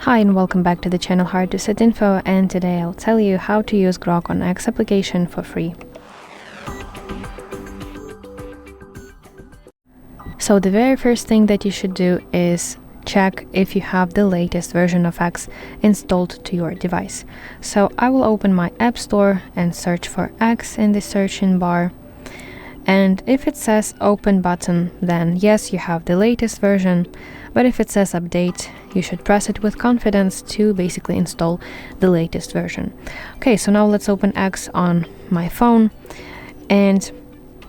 Hi and welcome back to the channel Hard to Set Info, and today I'll tell you how to use Grok on X application for free. So the very first thing that you should do is check if you have the latest version of X installed to your device. So I will open my App Store and search for X in the searching bar. And if it says open button, then yes, you have the latest version. But if it says update, you should press it with confidence to basically install the latest version. Okay, so now let's open X on my phone. And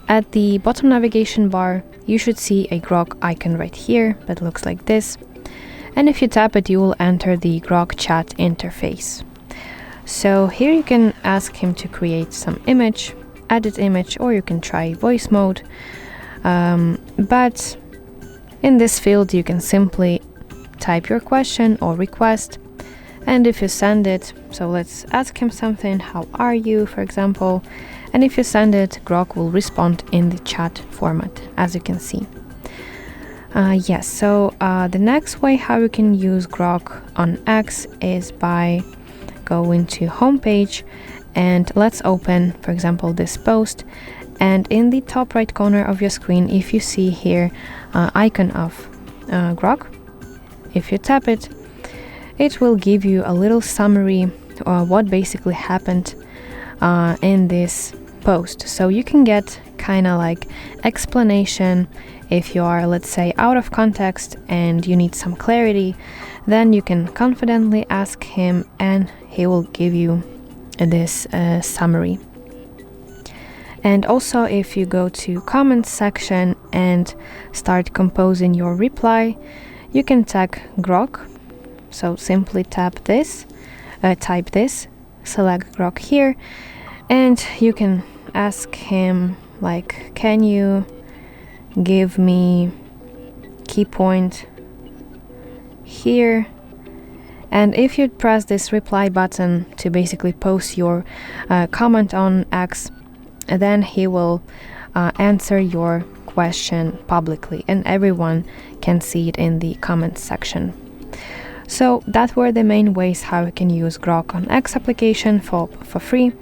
at the bottom navigation bar, you should see a Grok icon right here that looks like this. And if you tap it, you will enter the Grok chat interface. So here you can ask him to create some image, edit image, or you can try voice mode. But in this field, you can simply type your question or request. And if you send it, so let's ask him something, how are you, for example. And if you send it, Grok will respond in the chat format, as you can see. Yes, so the next way how you can use Grok on X is by going to homepage, and let's open, for example, this post. And in the top right corner of your screen, if you see here icon of Grok, if you tap it, it will give you a little summary of what basically happened in this post. So you can get kind of like explanation. If you are, let's say, out of context and you need some clarity, then you can confidently ask him and he will give you this summary. And also, if you go to comments section and start composing your reply, you can tag Grok. So simply tap this, type this, select Grok here, and you can ask him like, can you give me key point here? And if you press this reply button to basically post your comment on X, then he will answer your question publicly and everyone can see it in the comments section. So that were the main ways how you can use Grok on X application for free.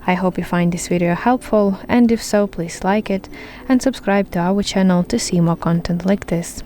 I hope you find this video helpful, and if so, please like it and subscribe to our channel to see more content like this.